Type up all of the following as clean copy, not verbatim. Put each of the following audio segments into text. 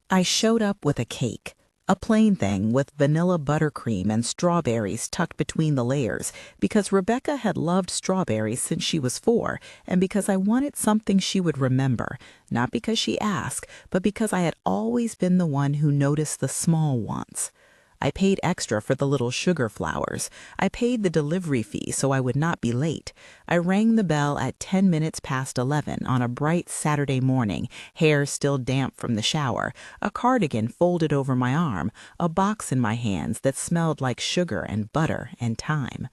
I showed up with a cake, a plain thing with vanilla buttercream and strawberries tucked between the layers because Rebecca had loved strawberries since she was 4 and because I wanted something she would remember, not because she asked, but because I had always been the one who noticed the small wants. I paid extra for the little sugar flowers. I paid the delivery fee so I would not be late. I rang the bell at 10 minutes past 11 on a bright Saturday morning, hair still damp from the shower, a cardigan folded over my arm, a box in my hands that smelled like sugar and butter and thyme.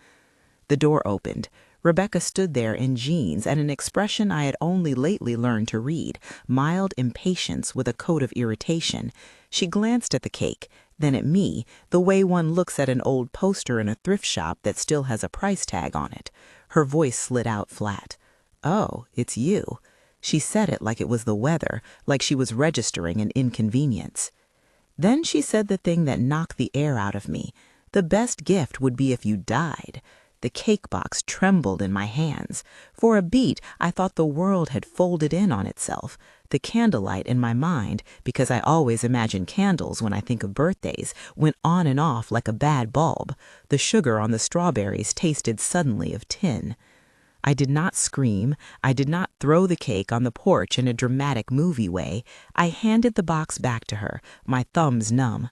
The door opened. Rebecca stood there in jeans and an expression I had only lately learned to read, mild impatience with a coat of irritation. She glanced at the cake, then at me, the way one looks at an old poster in a thrift shop that still has a price tag on it. Her voice slid out flat. "Oh, it's you." She said it like it was the weather, like she was registering an inconvenience. Then she said the thing that knocked the air out of me. The best gift would be if you died. The cake box trembled in my hands. For a beat, I thought the world had folded in on itself. The candlelight in my mind, because I always imagine candles when I think of birthdays, went on and off like a bad bulb. The sugar on the strawberries tasted suddenly of tin. I did not scream. I did not throw the cake on the porch in a dramatic movie way. I handed the box back to her, my thumbs numb.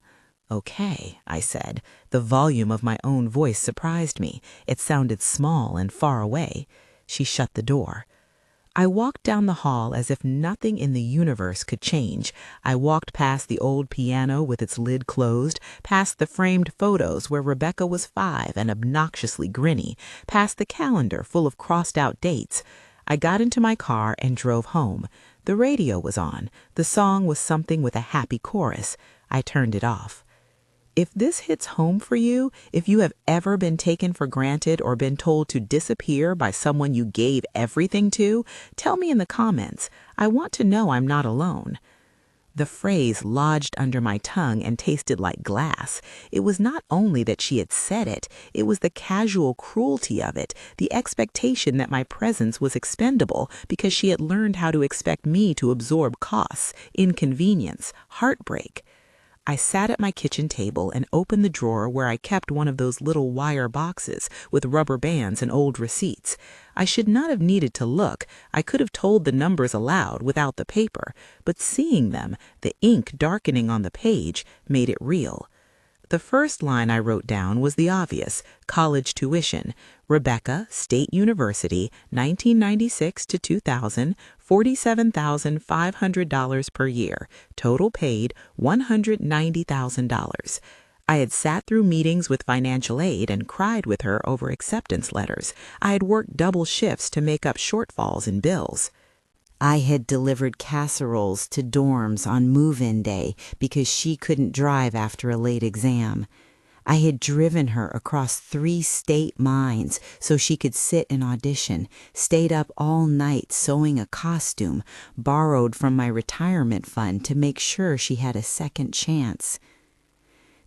"Okay," I said. The volume of my own voice surprised me. It sounded small and far away. She shut the door. I walked down the hall as if nothing in the universe could change. I walked past the old piano with its lid closed, past the framed photos where Rebecca was 5 and obnoxiously grinny, past the calendar full of crossed-out dates. I got into my car and drove home. The radio was on. The song was something with a happy chorus. I turned it off. If this hits home for you, if you have ever been taken for granted or been told to disappear by someone you gave everything to, tell me in the comments. I want to know I'm not alone. The phrase lodged under my tongue and tasted like glass. It was not only that she had said it, it was the casual cruelty of it, the expectation that my presence was expendable because she had learned how to expect me to absorb costs, inconvenience, heartbreak. I sat at my kitchen table and opened the drawer where I kept one of those little wire boxes with rubber bands and old receipts. I should not have needed to look. I could have told the numbers aloud without the paper, but seeing them, the ink darkening on the page, made it real. The first line I wrote down was the obvious: college tuition. Rebecca, State University, 1996 to 2000, $47,500 per year. Total paid $190,000. I had sat through meetings with financial aid and cried with her over acceptance letters. I had worked double shifts to make up shortfalls in bills. I had delivered casseroles to dorms on move-in day because she couldn't drive after a late exam. I had driven her across 3 state lines so she could sit and audition, stayed up all night sewing a costume, borrowed from my retirement fund to make sure she had a second chance.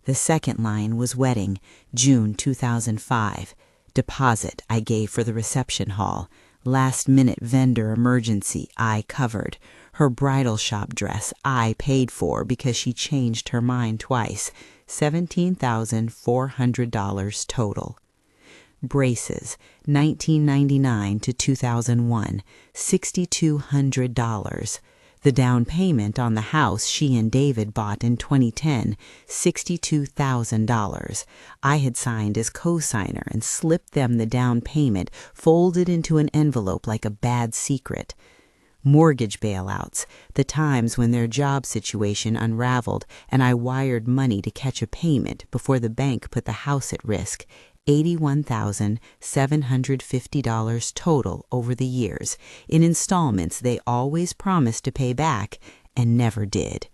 The second line was wedding, June 2005. Deposit I gave for the reception hall. Last-minute vendor emergency I covered. Her bridal shop dress I paid for because she changed her mind twice. $17,400 total. Braces, 1999 to 2001, $6,200. The down payment on the house she and David bought in 2010, $62,000. I had signed as co-signer and slipped them the down payment folded into an envelope like a bad secret. Mortgage bailouts, the times when their job situation unraveled and I wired money to catch a payment before the bank put the house at risk, $81,750 total over the years, in installments they always promised to pay back and never did.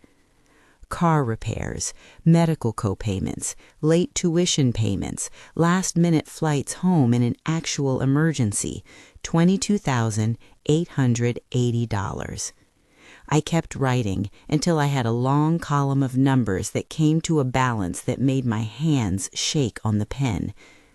Car repairs, medical co-payments, late tuition payments, last-minute flights home in an actual emergency, $22,880. I kept writing until I had a long column of numbers that came to a balance that made my hands shake on the pen.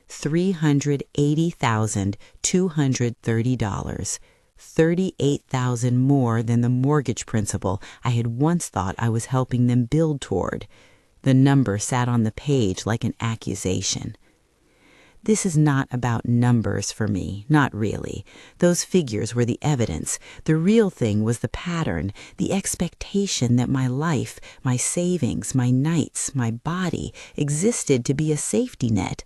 $380,230. $38,000 more than the mortgage principal I had once thought I was helping them build toward. The number sat on the page like an accusation. This is not about numbers for me, not really. Those figures were the evidence. The real thing was the pattern, the expectation that my life, my savings, my nights, my body existed to be a safety net.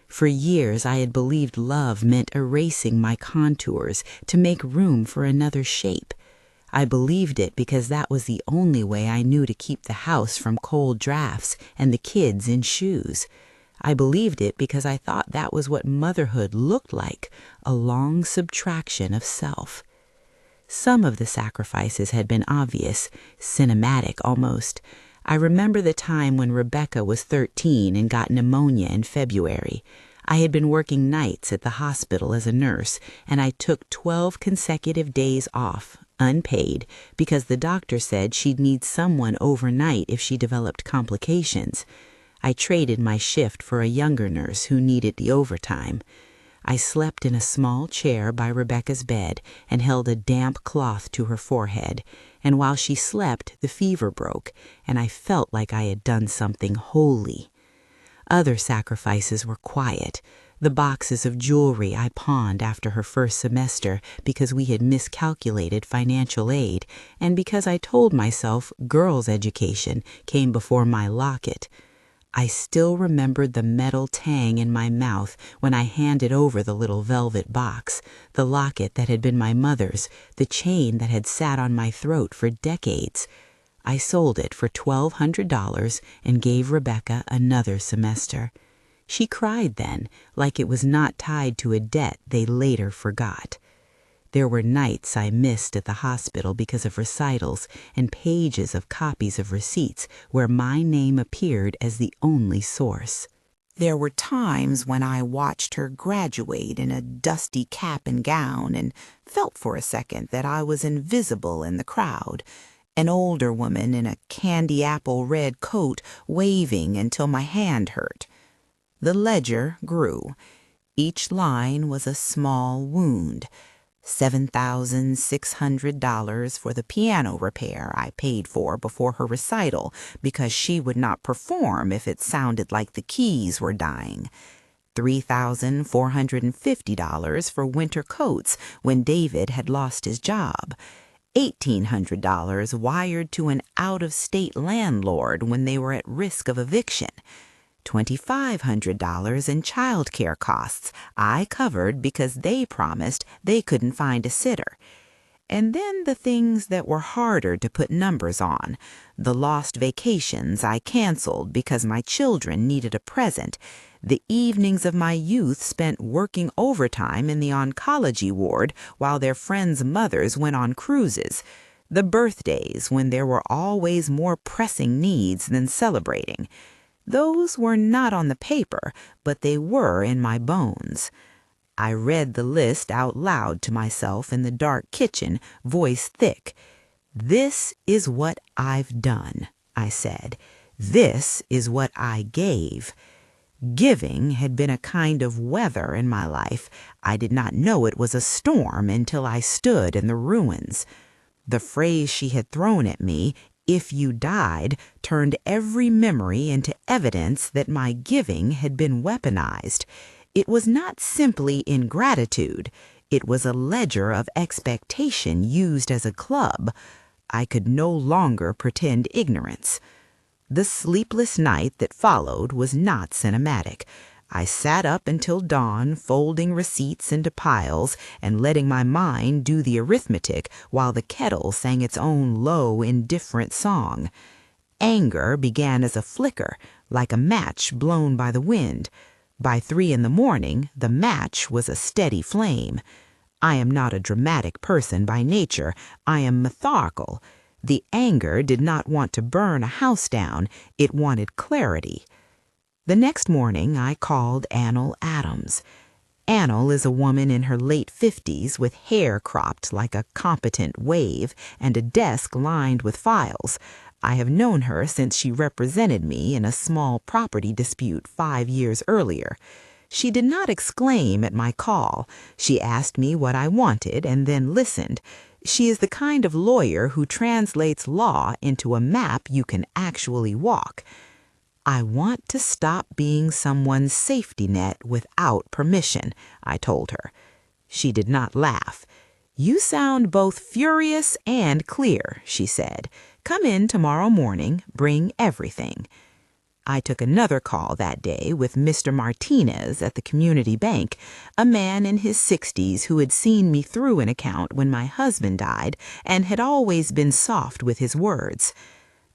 For years I had believed love meant erasing my contours to make room for another shape. I believed it because that was the only way I knew to keep the house from cold drafts and the kids in shoes. I believed it because I thought that was what motherhood looked like, a long subtraction of self. Some of the sacrifices had been obvious, cinematic almost. I remember the time when Rebecca was 13 and got pneumonia in February. I had been working nights at the hospital as a nurse, and I took 12 consecutive days off, unpaid, because the doctor said she'd need someone overnight if she developed complications. I traded my shift for a younger nurse who needed the overtime. I slept in a small chair by Rebecca's bed and held a damp cloth to her forehead, and while she slept, the fever broke, and I felt like I had done something holy. Other sacrifices were quiet. The boxes of jewelry I pawned after her first semester because we had miscalculated financial aid, and because I told myself girls' education came before my locket. I still remembered the metal tang in my mouth when I handed over the little velvet box, the locket that had been my mother's, the chain that had sat on my throat for decades. I sold it for $1,200 and gave Rebecca another semester. She cried then, like it was not tied to a debt they later forgot. There were nights I missed at the hospital because of recitals and pages of copies of receipts where my name appeared as the only source. There were times when I watched her graduate in a dusty cap and gown and felt for a second that I was invisible in the crowd, an older woman in a candy apple red coat waving until my hand hurt. The ledger grew. Each line was a small wound. $7,600 for the piano repair I paid for before her recital because she would not perform if it sounded like the keys were dying. $3,450 for winter coats when David had lost his job. $1,800 wired to an out-of-state landlord when they were at risk of eviction. $2,500 in child care costs I covered because they promised they couldn't find a sitter. And then the things that were harder to put numbers on, the lost vacations I canceled because my children needed a present, the evenings of my youth spent working overtime in the oncology ward while their friends' mothers went on cruises, the birthdays when there were always more pressing needs than celebrating. Those were not on the paper, but they were in my bones. I read the list out loud to myself in the dark kitchen, voice thick. "This is what I've done," I said. "This is what I gave." Giving had been a kind of weather in my life. I did not know it was a storm until I stood in the ruins. The phrase she had thrown at me, "if you died," turned every memory into evidence that my giving had been weaponized. It was not simply ingratitude. It was a ledger of expectation used as a club. I could no longer pretend ignorance. The sleepless night that followed was not cinematic. I sat up until dawn, folding receipts into piles and letting my mind do the arithmetic while the kettle sang its own low, indifferent song. Anger began as a flicker, like a match blown by the wind. By 3 a.m, the match was a steady flame. I am not a dramatic person by nature. I am methodical. The anger did not want to burn a house down. It wanted clarity. The next morning, I called Annal Adams. Annal is a woman in her late 50s with hair cropped like a competent wave and a desk lined with files. I have known her since she represented me in a small property dispute 5 years earlier. She did not exclaim at my call. She asked me what I wanted and then listened. She is the kind of lawyer who translates law into a map you can actually walk. I want to stop being someone's safety net without permission, I told her. She did not laugh. You sound both furious and clear, she said. Come in tomorrow morning, bring everything. I took another call that day with Mr. Martinez at the community bank, a man in his 60s who had seen me through an account when my husband died and had always been soft with his words.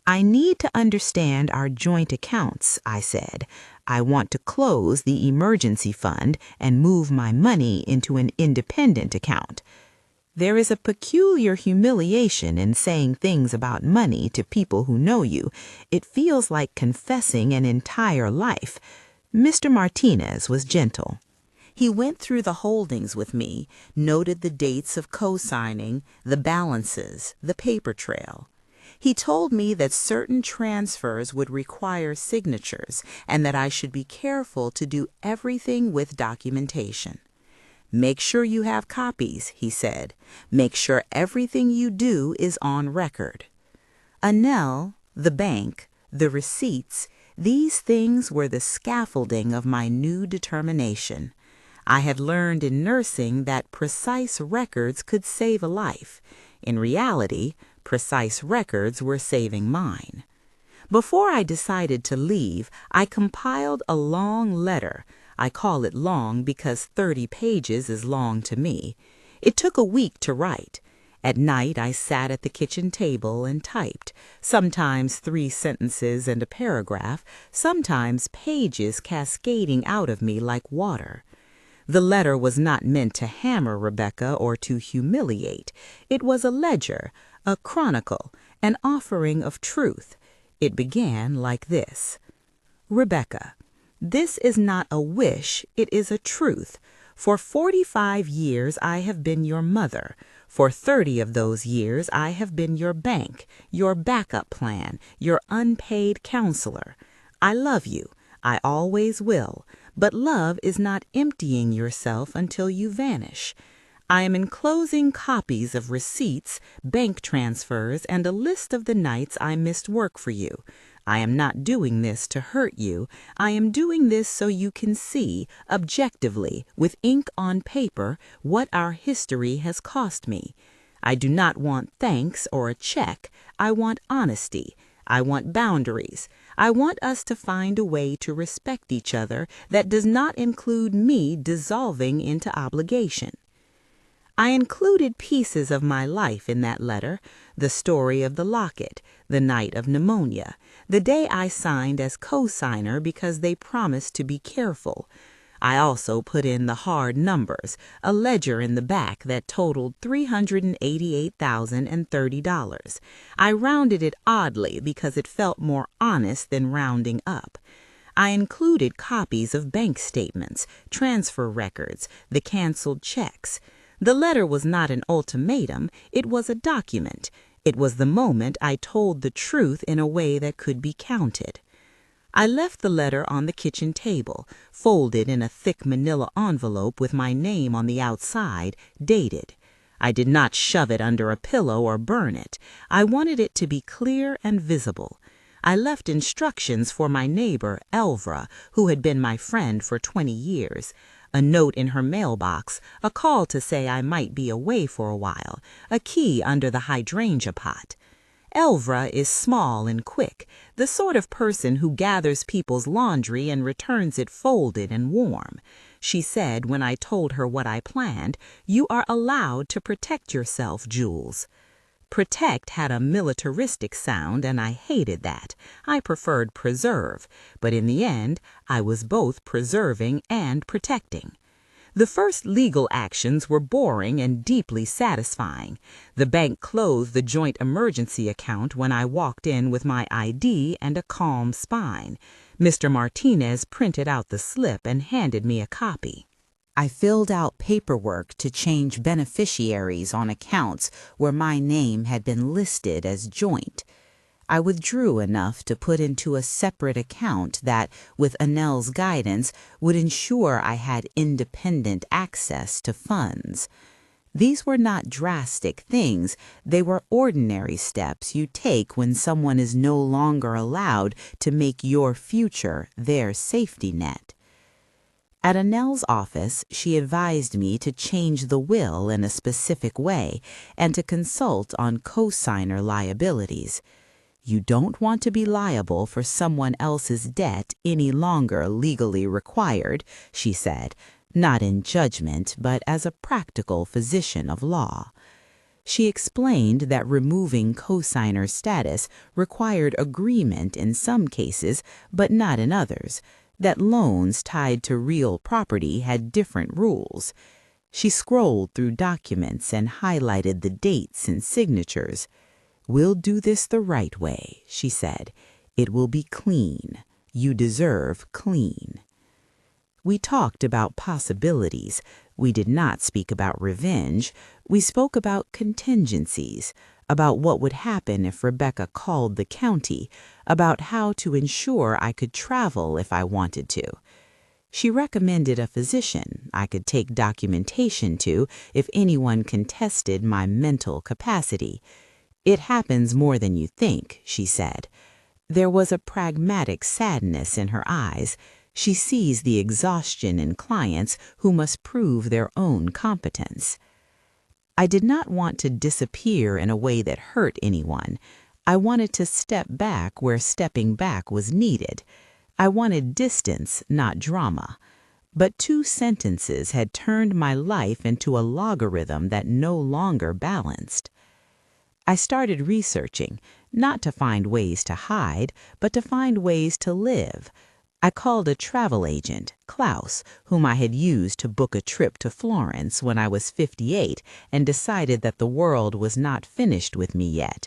I need to understand our joint accounts, I said. I want to close the emergency fund and move my money into an independent account. There is a peculiar humiliation in saying things about money to people who know you. It feels like confessing an entire life. Mr. Martinez was gentle. He went through the holdings with me, noted the dates of co-signing, the balances, the paper trail. He told me that certain transfers would require signatures and that I should be careful to do everything with documentation. Make sure you have copies, he said. Make sure everything you do is on record. Anel, the bank, the receipts, these things were the scaffolding of my new determination. I had learned in nursing that precise records could save a life. In reality, precise records were saving mine. Before I decided to leave, I compiled a long letter. I call it long because 30 pages is long to me. It took a week to write. At night, I sat at the kitchen table and typed, sometimes 3 sentences and a paragraph, sometimes pages cascading out of me like water. The letter was not meant to hammer Rebecca or to humiliate. It was a ledger, a chronicle, an offering of truth. It began like this. Rebecca, this is not a wish, it is a truth. For 45 years I have been your mother. For 30 of those years I have been your bank, your backup plan, your unpaid counselor. I love you. I always will. But love is not emptying yourself until you vanish. I am enclosing copies of receipts, bank transfers, and a list of the nights I missed work for you. I am not doing this to hurt you. I am doing this so you can see, objectively, with ink on paper, what our history has cost me. I do not want thanks or a check. I want honesty. I want boundaries. I want us to find a way to respect each other that does not include me dissolving into obligation. I included pieces of my life in that letter, the story of the locket, the night of pneumonia, the day I signed as co-signer because they promised to be careful. I also put in the hard numbers, a ledger in the back that totaled $388,030. I rounded it oddly because it felt more honest than rounding up. I included copies of bank statements, transfer records, the canceled checks. The letter was not an ultimatum, it was a document. It was the moment I told the truth in a way that could be counted. I left the letter on the kitchen table, folded in a thick manila envelope with my name on the outside, dated. I did not shove it under a pillow or burn it. I wanted it to be clear and visible. I left instructions for my neighbor, Elvra, who had been my friend for 20 years. A note in her mailbox, a call to say I might be away for a while, a key under the hydrangea pot. Elvra is small and quick, the sort of person who gathers people's laundry and returns it folded and warm. She said when I told her what I planned, "You are allowed to protect yourself, Jules." Protect had a militaristic sound, and I hated that. I preferred preserve, but in the end, I was both preserving and protecting. The first legal actions were boring and deeply satisfying. The bank closed the joint emergency account when I walked in with my ID and a calm spine. Mr. Martinez printed out the slip and handed me a copy. I filled out paperwork to change beneficiaries on accounts where my name had been listed as joint. I withdrew enough to put into a separate account that, with Annelle's guidance, would ensure I had independent access to funds. These were not drastic things, they were ordinary steps you take when someone is no longer allowed to make your future their safety net. At Annelle's office, she advised me to change the will in a specific way and to consult on cosigner liabilities. You don't want to be liable for someone else's debt any longer legally required, she said, not in judgment, but as a practical physician of law. She explained that removing cosigner status required agreement in some cases, but not in others, that loans tied to real property had different rules. She scrolled through documents and highlighted the dates and signatures. "We'll do this the right way," she said. "It will be clean. You deserve clean." We talked about possibilities. We did not speak about revenge. We spoke about contingencies, about what would happen if Rebecca called the county, about how to ensure I could travel if I wanted to. She recommended a physician I could take documentation to if anyone contested my mental capacity. "It happens more than you think," she said. There was a pragmatic sadness in her eyes. She sees the exhaustion in clients who must prove their own competence. I did not want to disappear in a way that hurt anyone. I wanted to step back where stepping back was needed. I wanted distance, not drama. But 2 sentences had turned my life into a logarithm that no longer balanced. I started researching, not to find ways to hide, but to find ways to live. I called a travel agent, Klaus, whom I had used to book a trip to Florence when I was 58 and decided that the world was not finished with me yet.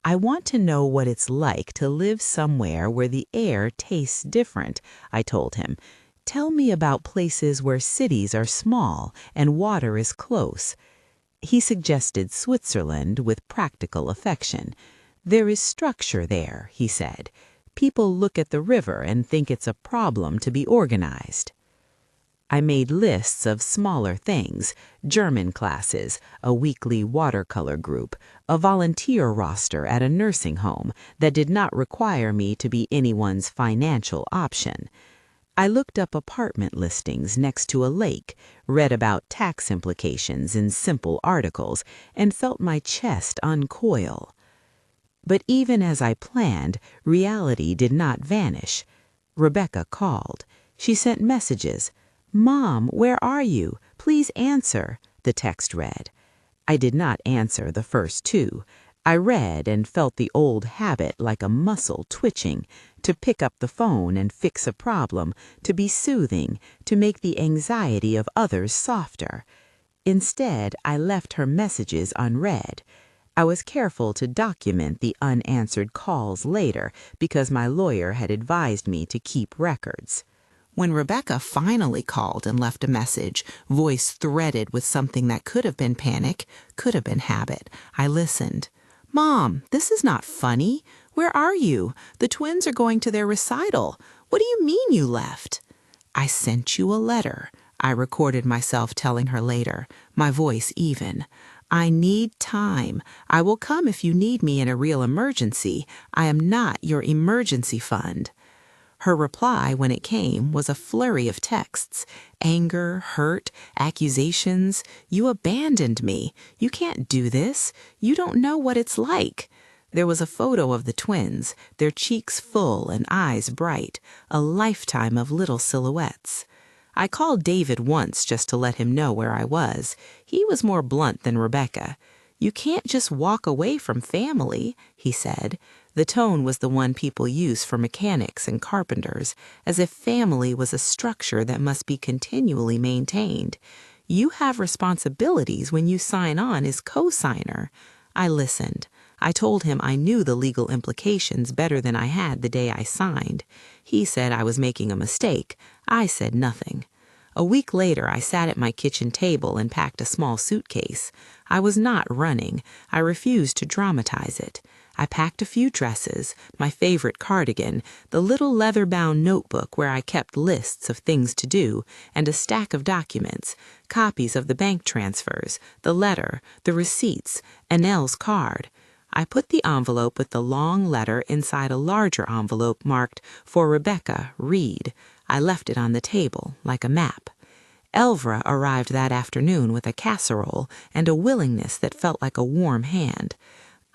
"I want to know what it's like to live somewhere where the air tastes different," I told him. "Tell me about places where cities are small and water is close." He suggested Switzerland with practical affection. "There is structure there," he said. "People look at the river and think it's a problem to be organized." I made lists of smaller things: German classes, a weekly watercolor group, a volunteer roster at a nursing home that did not require me to be anyone's financial option. I looked up apartment listings next to a lake, read about tax implications in simple articles, and felt my chest uncoil. But even as I planned, reality did not vanish. Rebecca called. She sent messages. "Mom, where are you? Please answer," the text read. I did not answer the first 2. I read and felt the old habit like a muscle twitching, to pick up the phone and fix a problem, to be soothing, to make the anxiety of others softer. Instead, I left her messages unread. I was careful to document the unanswered calls later because my lawyer had advised me to keep records. When Rebecca finally called and left a message, voice threaded with something that could have been panic, could have been habit, I listened. "Mom, this is not funny. Where are you? The twins are going to their recital. What do you mean you left?" "I sent you a letter," I recorded myself telling her later, my voice even. "I need time. I will come if you need me in a real emergency. I am not your emergency fund." Her reply, when it came, was a flurry of texts. Anger, hurt, accusations. "You abandoned me. You can't do this. You don't know what it's like." There was a photo of the twins, their cheeks full and eyes bright, a lifetime of little silhouettes. I called David once just to let him know where I was. He was more blunt than Rebecca. "You can't just walk away from family," he said. The tone was the one people use for mechanics and carpenters, as if family was a structure that must be continually maintained. "You have responsibilities when you sign on as cosigner." I listened. I told him I knew the legal implications better than I had the day I signed. He said I was making a mistake. I said nothing. A week later, I sat at my kitchen table and packed a small suitcase. I was not running. I refused to dramatize it. I packed a few dresses, my favorite cardigan, the little leather-bound notebook where I kept lists of things to do, and a stack of documents, copies of the bank transfers, the letter, the receipts, and Nell's card. I put the envelope with the long letter inside a larger envelope marked, "For Rebecca, read." I left it on the table, like a map. Elvra arrived that afternoon with a casserole and a willingness that felt like a warm hand.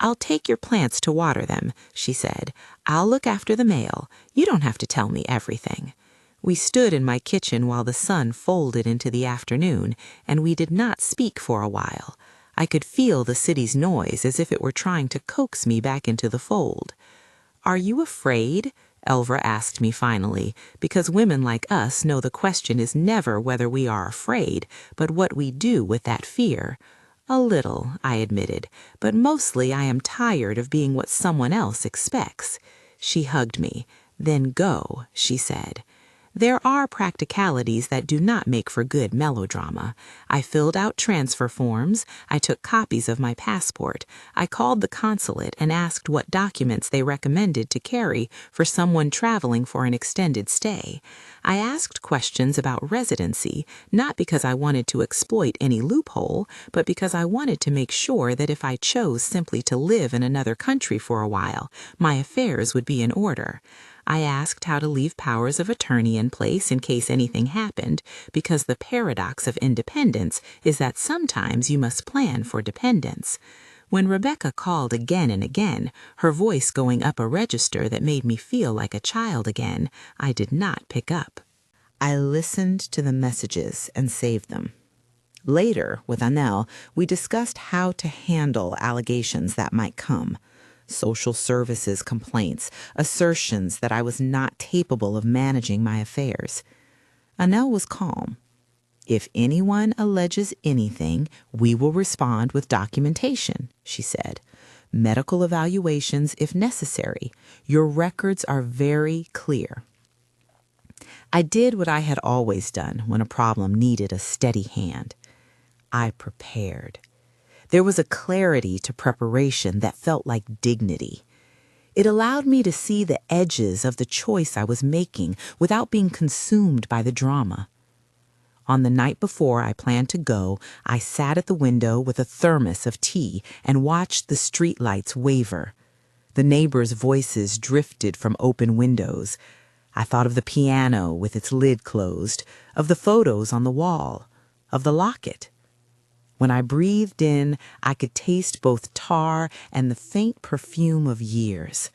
"I'll take your plants to water them," she said. "I'll look after the mail. You don't have to tell me everything." We stood in my kitchen while the sun folded into the afternoon, and we did not speak for a while. I could feel the city's noise as if it were trying to coax me back into the fold. "Are you afraid?" Elvra asked me finally, because women like us know the question is never whether we are afraid, but what we do with that fear. "A little," I admitted, "but mostly I am tired of being what someone else expects." She hugged me. "Then go," she said. There are practicalities that do not make for good melodrama. I filled out transfer forms. I took copies of my passport. I called the consulate and asked what documents they recommended to carry for someone traveling for an extended stay. I asked questions about residency, not because I wanted to exploit any loophole, but because I wanted to make sure that if I chose simply to live in another country for a while, my affairs would be in order. I asked how to leave powers of attorney in place in case anything happened, because the paradox of independence is that sometimes you must plan for dependence. When Rebecca called again and again, her voice going up a register that made me feel like a child again, I did not pick up. I listened to the messages and saved them. Later, with Anel, we discussed how to handle allegations that might come. Social services complaints, assertions that I was not capable of managing my affairs. Anel was calm. "If anyone alleges anything, we will respond with documentation," she said. "Medical evaluations if necessary. Your records are very clear." I did what I had always done when a problem needed a steady hand. I prepared. There was a clarity to preparation that felt like dignity. It allowed me to see the edges of the choice I was making without being consumed by the drama. On the night before I planned to go, I sat at the window with a thermos of tea and watched the streetlights waver. The neighbors' voices drifted from open windows. I thought of the piano with its lid closed, of the photos on the wall, of the locket. When I breathed in, I could taste both tar and the faint perfume of years.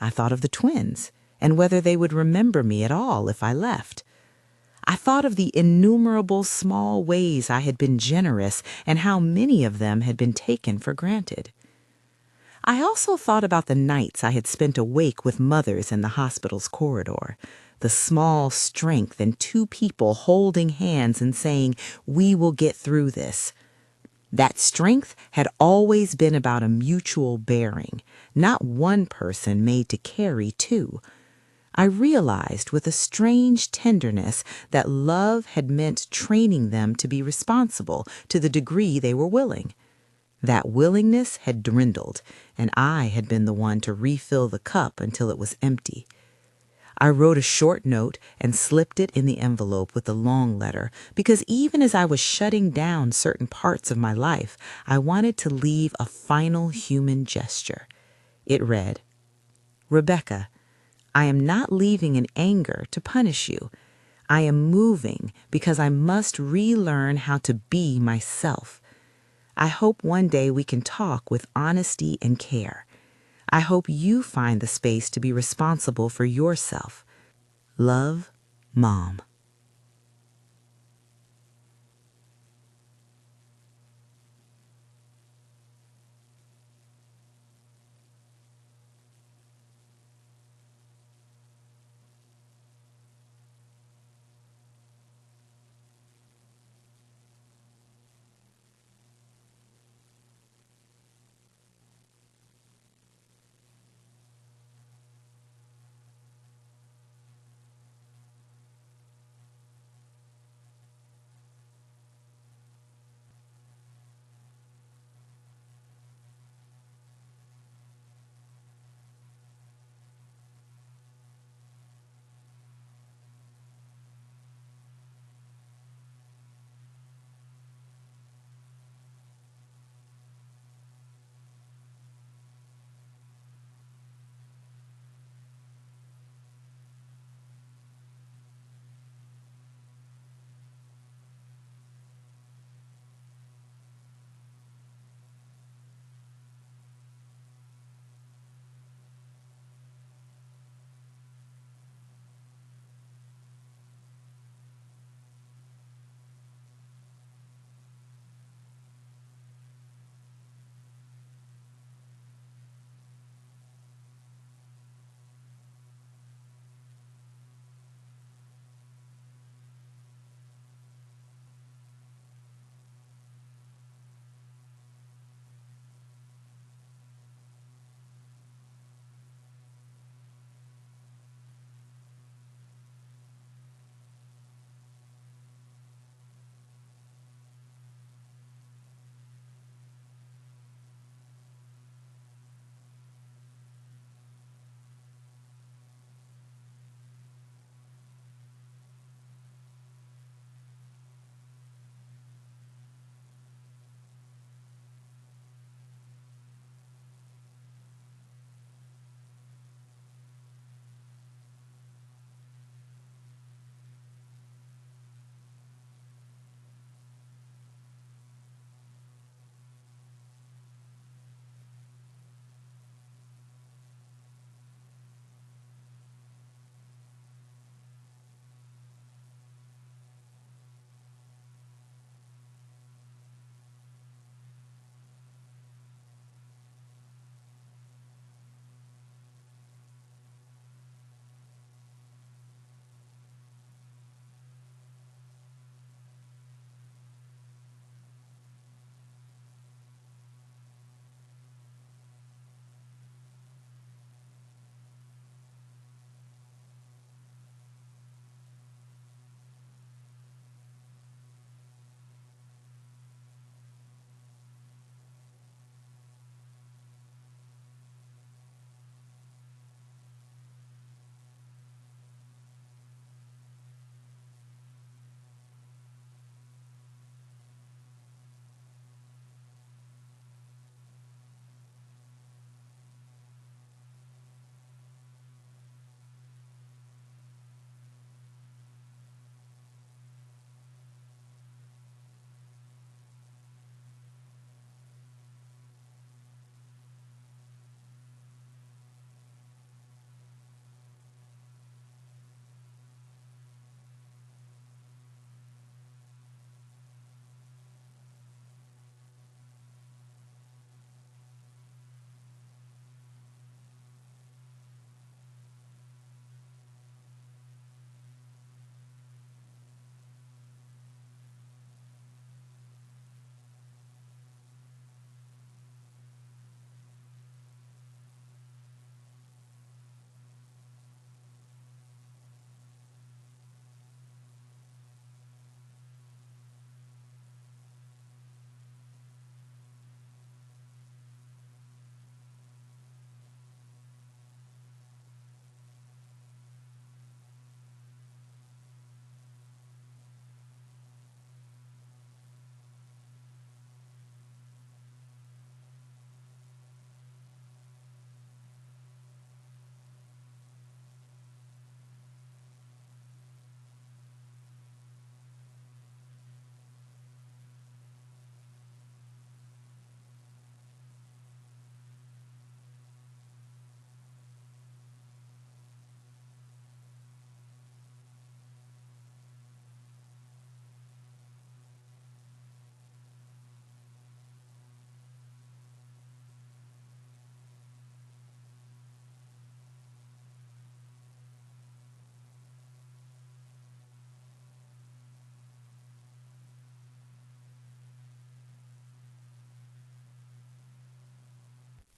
I thought of the twins and whether they would remember me at all if I left. I thought of the innumerable small ways I had been generous and how many of them had been taken for granted. I also thought about the nights I had spent awake with mothers in the hospital's corridor, the small strength in two people holding hands and saying, "We will get through this." That strength had always been about a mutual bearing, not one person made to carry two. I realized with a strange tenderness that love had meant training them to be responsible to the degree they were willing. That willingness had dwindled, and I had been the one to refill the cup until it was empty. I wrote a short note and slipped it in the envelope with the long letter because even as I was shutting down certain parts of my life, I wanted to leave a final human gesture. It read, "Rebecca, I am not leaving in anger to punish you. I am moving because I must relearn how to be myself. I hope one day we can talk with honesty and care. I hope you find the space to be responsible for yourself. Love, Mom."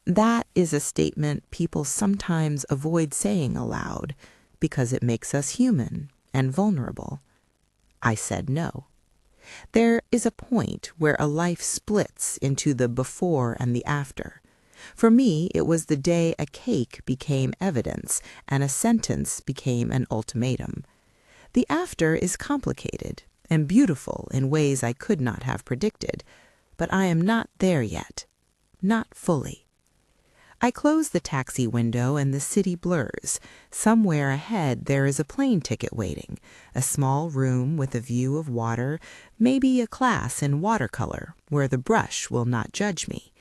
That is a statement people sometimes avoid saying aloud because it makes us human and vulnerable. I said no. There is a point where a life splits into the before and the after. For me, it was the day a cake became evidence and a sentence became an ultimatum. The after is complicated and beautiful in ways I could not have predicted, but I am not there yet. Not fully. I close the taxi window and the city blurs. Somewhere ahead there is a plane ticket waiting, a small room with a view of water, maybe a class in watercolor where the brush will not judge me.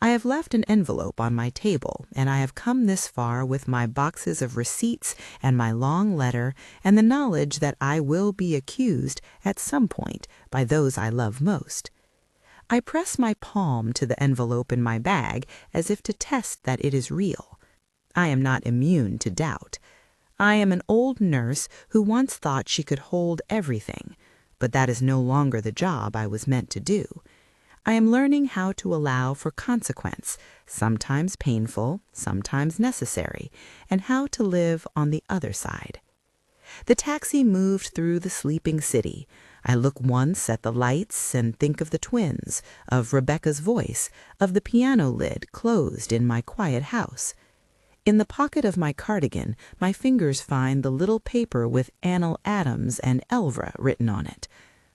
I have left an envelope on my table, and I have come this far with my boxes of receipts and my long letter and the knowledge that I will be accused at some point by those I love most. I press my palm to the envelope in my bag as if to test that it is real. I am not immune to doubt. I am an old nurse who once thought she could hold everything, but that is no longer the job I was meant to do. I am learning how to allow for consequence, sometimes painful, sometimes necessary, and how to live on the other side. The taxi moved through the sleeping city. I look once at the lights and think of the twins, of Rebecca's voice, of the piano lid closed in my quiet house. In the pocket of my cardigan, my fingers find the little paper with Annal Adams and Elvra written on it.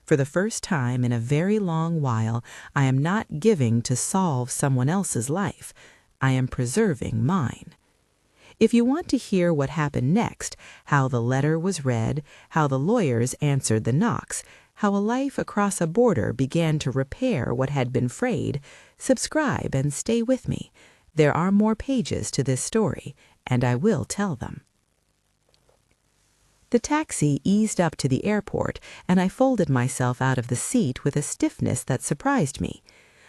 For the first time in a very long while, I am not giving to solve someone else's life. I am preserving mine. If you want to hear what happened next, how the letter was read, how the lawyers answered the knocks, how a life across a border began to repair what had been frayed, subscribe and stay with me. There are more pages to this story, and I will tell them. The taxi eased up to the airport, and I folded myself out of the seat with a stiffness that surprised me.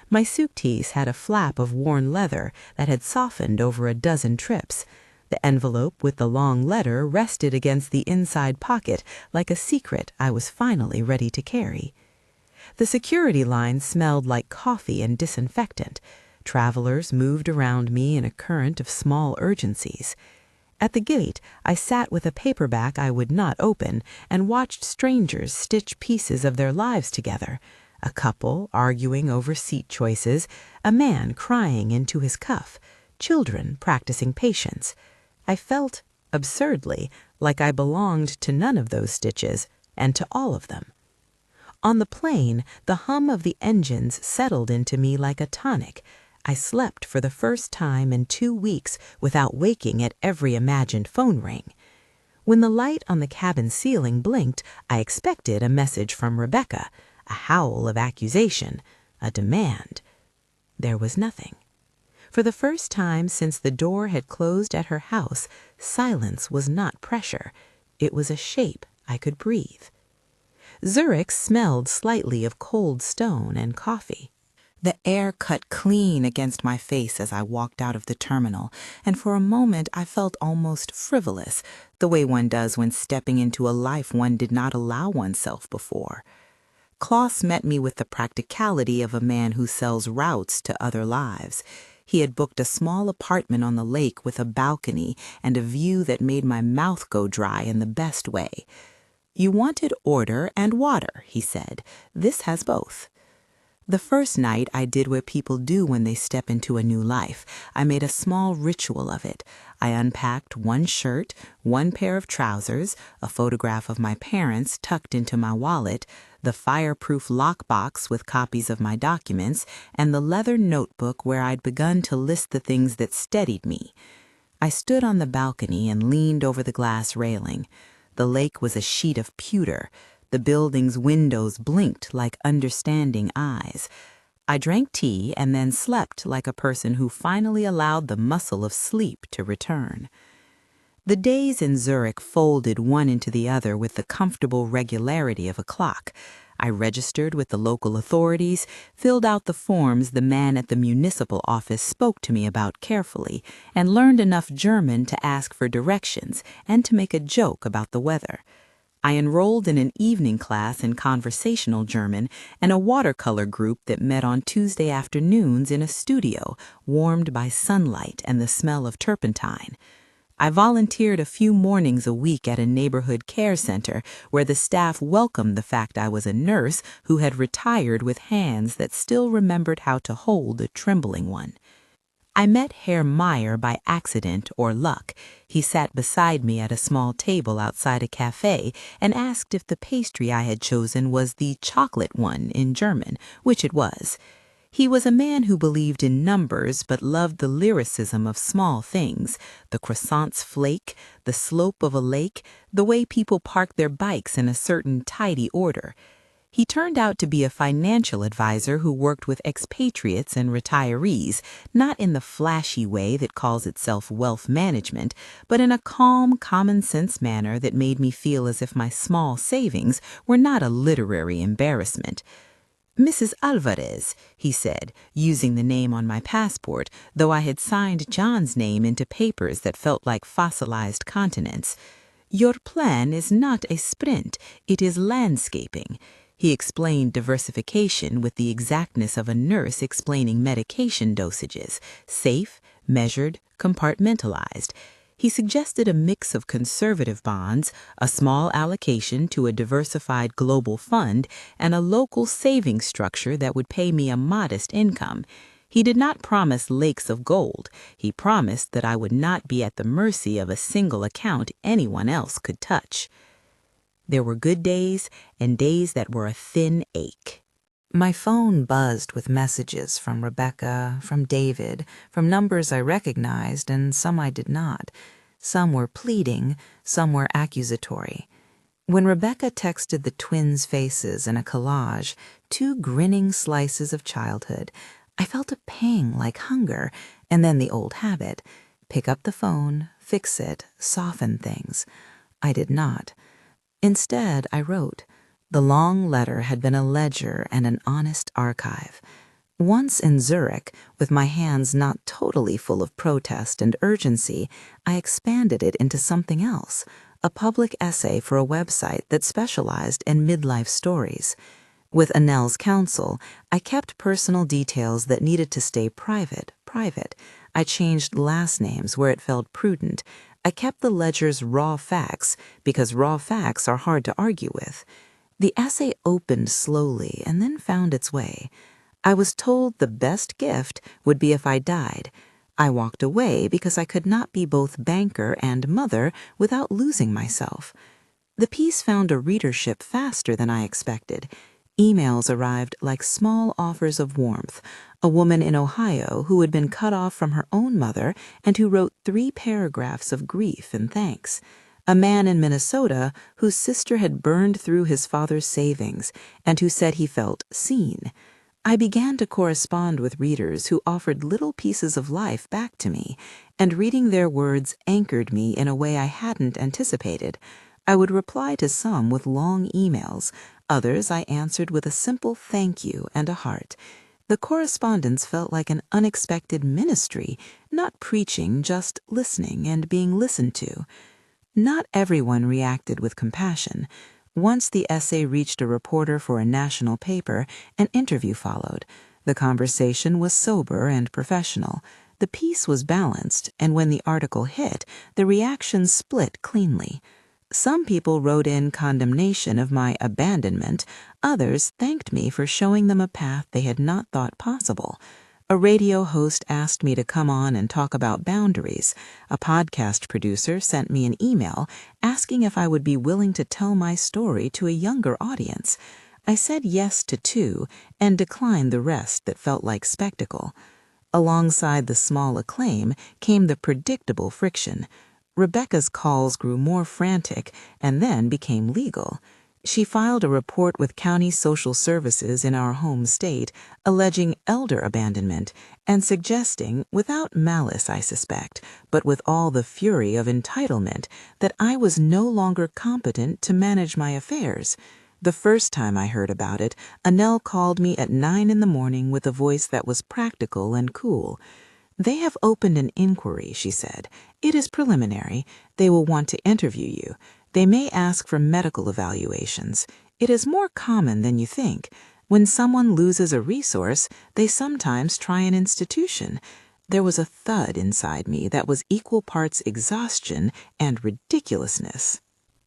My suitcase had a flap of worn leather that had softened over a dozen trips. The envelope with the long letter rested against the inside pocket like a secret I was finally ready to carry. The security line smelled like coffee and disinfectant. Travelers moved around me in a current of small urgencies. At the gate, I sat with a paperback I would not open and watched strangers stitch pieces of their lives together. A couple arguing over seat choices, a man crying into his cuff, children practicing patience. I felt, absurdly, like I belonged to none of those stitches and to all of them. On the plane, the hum of the engines settled into me like a tonic. I slept for the first time in 2 weeks without waking at every imagined phone ring. When the light on the cabin ceiling blinked, I expected a message from Rebecca, a howl of accusation, a demand. There was nothing. For the first time since the door had closed at her house, silence was not pressure. It was a shape I could breathe. Zurich smelled slightly of cold stone and coffee. The air cut clean against my face as I walked out of the terminal, and for a moment I felt almost frivolous, the way one does when stepping into a life one did not allow oneself before. Klaus met me with the practicality of a man who sells routes to other lives. He had booked a small apartment on the lake with a balcony and a view that made my mouth go dry in the best way. "You wanted order and water," he said. "This has both." The first night I did what people do when they step into a new life. I made a small ritual of it. I unpacked one shirt, one pair of trousers, a photograph of my parents tucked into my wallet, the fireproof lockbox with copies of my documents, and the leather notebook where I'd begun to list the things that steadied me. I stood on the balcony and leaned over the glass railing. The lake was a sheet of pewter. The building's windows blinked like understanding eyes. I drank tea and then slept like a person who finally allowed the muscle of sleep to return. The days in Zurich folded one into the other with the comfortable regularity of a clock. I registered with the local authorities, filled out the forms the man at the municipal office spoke to me about carefully, and learned enough German to ask for directions and to make a joke about the weather. I enrolled in an evening class in conversational German and a watercolor group that met on Tuesday afternoons in a studio, warmed by sunlight and the smell of turpentine. I volunteered a few mornings a week at a neighborhood care center where the staff welcomed the fact I was a nurse who had retired with hands that still remembered how to hold a trembling one. I met Herr Meyer by accident or luck. He sat beside me at a small table outside a cafe and asked if the pastry I had chosen was the chocolate one in German, which it was. He was a man who believed in numbers but loved the lyricism of small things, the croissant's flake, the slope of a lake, the way people park their bikes in a certain tidy order. He turned out to be a financial advisor who worked with expatriates and retirees, not in the flashy way that calls itself wealth management, but in a calm, common-sense manner that made me feel as if my small savings were not a literary embarrassment. "Mrs. Alvarez," he said, using the name on my passport, though I had signed John's name into papers that felt like fossilized continents. "Your plan is not a sprint, it is landscaping." He explained diversification with the exactness of a nurse explaining medication dosages, safe, measured, compartmentalized. He suggested a mix of conservative bonds, a small allocation to a diversified global fund, and a local savings structure that would pay me a modest income. He did not promise lakes of gold. He promised that I would not be at the mercy of a single account anyone else could touch. There were good days and days that were a thin ache. My phone buzzed with messages from Rebecca, from David, from numbers I recognized and some I did not. Some were pleading, some were accusatory. When Rebecca texted the twins' faces in a collage, two grinning slices of childhood, I felt a pang like hunger, and then the old habit. Pick up the phone, fix it, soften things. I did not. Instead, I wrote. The long letter had been a ledger and an honest archive. Once in Zurich, with my hands not totally full of protest and urgency, I expanded it into something else, a public essay for a website that specialized in midlife stories. With Annelle's counsel, I kept personal details that needed to stay private. I changed last names where it felt prudent. I kept the ledger's raw facts, because raw facts are hard to argue with. The essay opened slowly and then found its way. I was told the best gift would be if I died. I walked away because I could not be both banker and mother without losing myself. The piece found a readership faster than I expected. Emails arrived like small offers of warmth. A woman in Ohio who had been cut off from her own mother and who wrote 3 paragraphs of grief and thanks. A man in Minnesota whose sister had burned through his father's savings and who said he felt seen. I began to correspond with readers who offered little pieces of life back to me, and reading their words anchored me in a way I hadn't anticipated. I would reply to some with long emails. Others I answered with a simple thank you and a heart. The correspondence felt like an unexpected ministry, not preaching, just listening and being listened to. Not everyone reacted with compassion. Once the essay reached a reporter for a national paper, an interview followed. The conversation was sober and professional. The piece was balanced, and when the article hit, the reactions split cleanly. Some people wrote in condemnation of my abandonment. Others thanked me for showing them a path they had not thought possible. A radio host asked me to come on and talk about boundaries. A podcast producer sent me an email asking if I would be willing to tell my story to a younger audience. I said yes to 2 and declined the rest that felt like spectacle. Alongside the small acclaim came the predictable friction. Rebecca's calls grew more frantic and then became legal. She filed a report with county social services in our home state, alleging elder abandonment and suggesting, without malice I suspect, but with all the fury of entitlement, that I was no longer competent to manage my affairs. The first time I heard about it, Annelle called me at 9 in the morning with a voice that was practical and cool. "They have opened an inquiry," she said. "It is preliminary. They will want to interview you. They may ask for medical evaluations. It is more common than you think. When someone loses a resource, they sometimes try an institution. There was a thud inside me that was equal parts exhaustion and ridiculousness.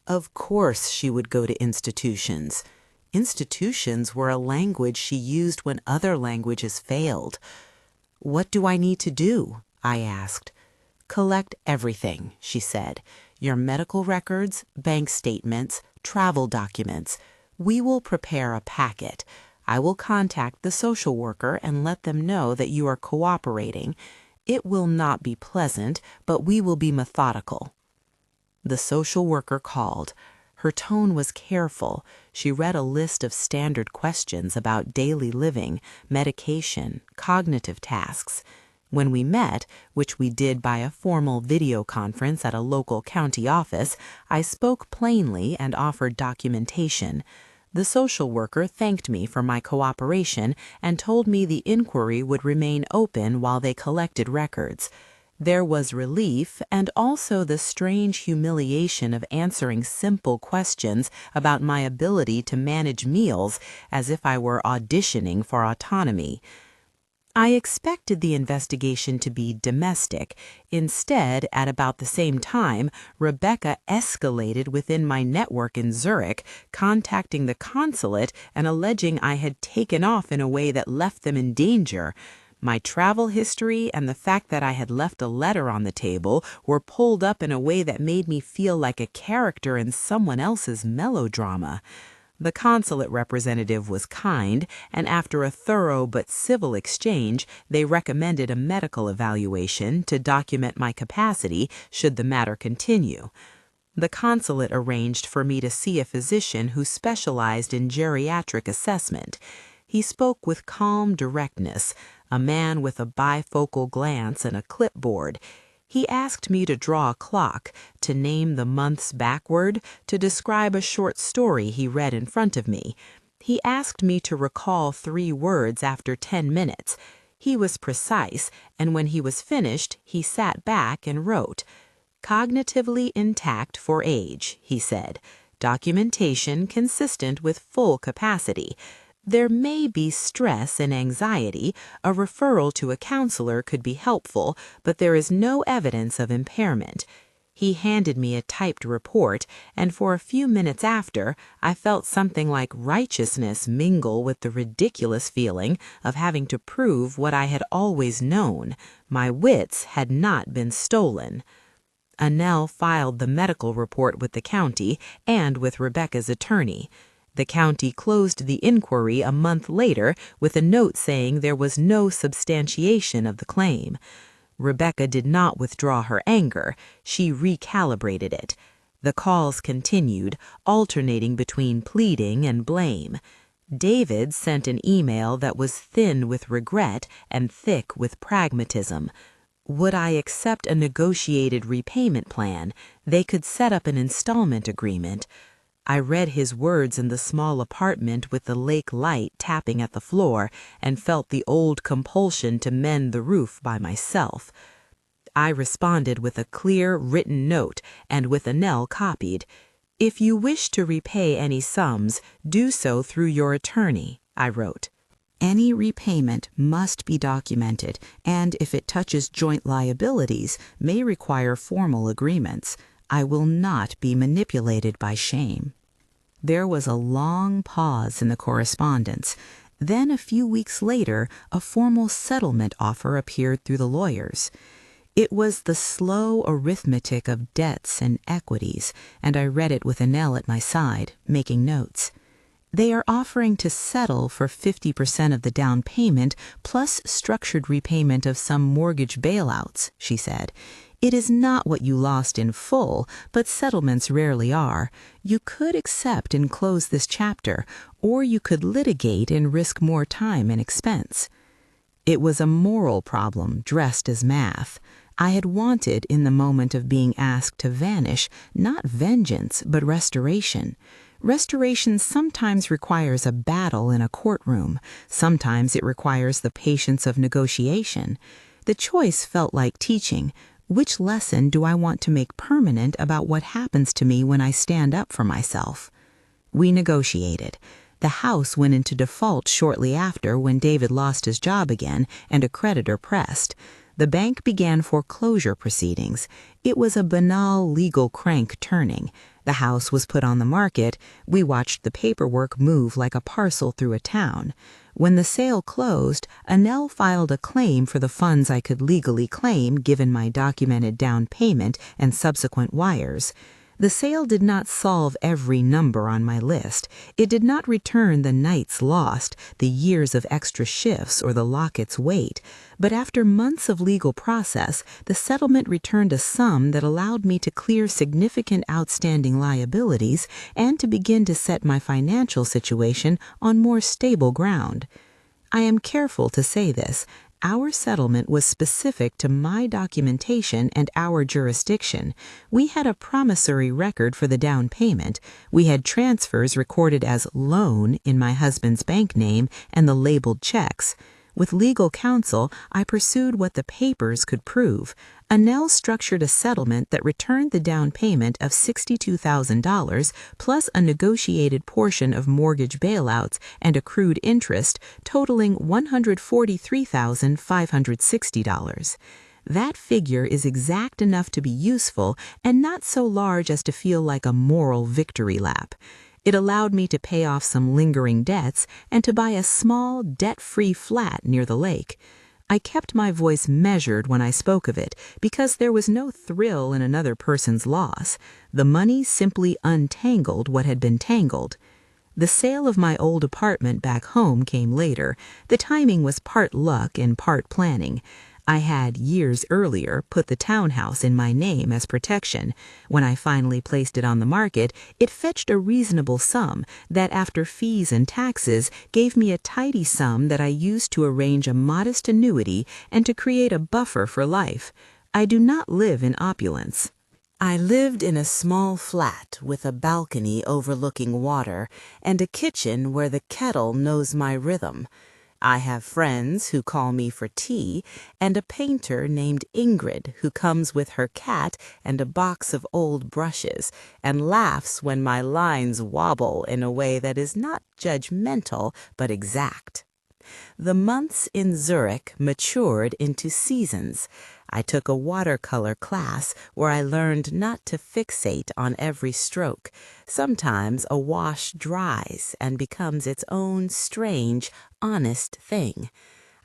Of course she would go to institutions. Institutions were a language she used when other languages failed. "What do I need to do?" I asked. "Collect everything," she said. "Your medical records, bank statements, travel documents. We will prepare a packet. I will contact the social worker and let them know that you are cooperating. It will not be pleasant, but we will be methodical." The social worker called. Her tone was careful. She read a list of standard questions about daily living, medication, cognitive tasks. When we met, which we did by a formal video conference at a local county office, I spoke plainly and offered documentation. The social worker thanked me for my cooperation and told me the inquiry would remain open while they collected records. There was relief and also the strange humiliation of answering simple questions about my ability to manage meals as if I were auditioning for autonomy. I expected the investigation to be domestic. Instead, at about the same time, Rebecca escalated within my network in Zurich, contacting the consulate and alleging I had taken off in a way that left them in danger. My travel history and the fact that I had left a letter on the table were pulled up in a way that made me feel like a character in someone else's melodrama. The consulate representative was kind, and after a thorough but civil exchange, they recommended a medical evaluation to document my capacity should the matter continue. The consulate arranged for me to see a physician who specialized in geriatric assessment. He spoke with calm directness, a man with a bifocal glance and a clipboard. He asked me to draw a clock, to name the months backward, to describe a short story he read in front of me. He asked me to recall 3 words after 10 minutes. He was precise, and when he was finished, he sat back and wrote. "Cognitively intact for age," he said. "Documentation consistent with full capacity. There may be stress and anxiety. A referral to a counselor could be helpful, but there is no evidence of impairment." He handed me a typed report, and for a few minutes after, I felt something like righteousness mingle with the ridiculous feeling of having to prove what I had always known. My wits had not been stolen. Annelle filed the medical report with the county and with Rebecca's attorney. The county closed the inquiry a month later with a note saying there was no substantiation of the claim. Rebecca did not withdraw her anger. She recalibrated it. The calls continued, alternating between pleading and blame. David sent an email that was thin with regret and thick with pragmatism. Would I accept a negotiated repayment plan? They could set up an installment agreement. I read his words in the small apartment with the lake light tapping at the floor and felt the old compulsion to mend the roof by myself. I responded with a clear written note and with Annelle copied. "If you wish to repay any sums, do so through your attorney," I wrote. "Any repayment must be documented, and if it touches joint liabilities, may require formal agreements. I will not be manipulated by shame." There was a long pause in the correspondence. Then a few weeks later, a formal settlement offer appeared through the lawyers. It was the slow arithmetic of debts and equities, and I read it with Annelle at my side, making notes. "They are offering to settle for 50% of the down payment plus structured repayment of some mortgage bailouts," she said. "It is not what you lost in full, but settlements rarely are. You could accept and close this chapter, or you could litigate and risk more time and expense." It was a moral problem dressed as math. I had wanted, in the moment of being asked to vanish, not vengeance, but restoration. Restoration sometimes requires a battle in a courtroom. Sometimes it requires the patience of negotiation. The choice felt like teaching. Which lesson do I want to make permanent about what happens to me when I stand up for myself? We negotiated. The house went into default shortly after when David lost his job again and a creditor pressed. The bank began foreclosure proceedings. It was a banal legal crank turning. The house was put on the market. We watched the paperwork move like a parcel through a town. When the sale closed, Annelle filed a claim for the funds I could legally claim given my documented down payment and subsequent wires. The sale did not solve every number on my list. It did not return the nights lost, the years of extra shifts, or the locket's weight. But after months of legal process, the settlement returned a sum that allowed me to clear significant outstanding liabilities and to begin to set my financial situation on more stable ground. I am careful to say this. Our settlement was specific to my documentation and our jurisdiction. We had a promissory record for the down payment. We had transfers recorded as loan in my husband's bank name and the labeled checks. With legal counsel, I pursued what the papers could prove. Annelle structured a settlement that returned the down payment of $62,000 plus a negotiated portion of mortgage bailouts and accrued interest totaling $143,560. That figure is exact enough to be useful and not so large as to feel like a moral victory lap. It allowed me to pay off some lingering debts and to buy a small, debt-free flat near the lake. I kept my voice measured when I spoke of it because there was no thrill in another person's loss. The money simply untangled what had been tangled. The sale of my old apartment back home came later. The timing was part luck and part planning. I had, years earlier, put the townhouse in my name as protection. When I finally placed it on the market, it fetched a reasonable sum that, after fees and taxes, gave me a tidy sum that I used to arrange a modest annuity and to create a buffer for life. I do not live in opulence. I lived in a small flat with a balcony overlooking water and a kitchen where the kettle knows my rhythm. I have friends who call me for tea, and a painter named Ingrid who comes with her cat and a box of old brushes and laughs when my lines wobble in a way that is not judgmental but exact. The months in Zurich matured into seasons. I took a watercolor class where I learned not to fixate on every stroke. Sometimes a wash dries and becomes its own strange, honest thing.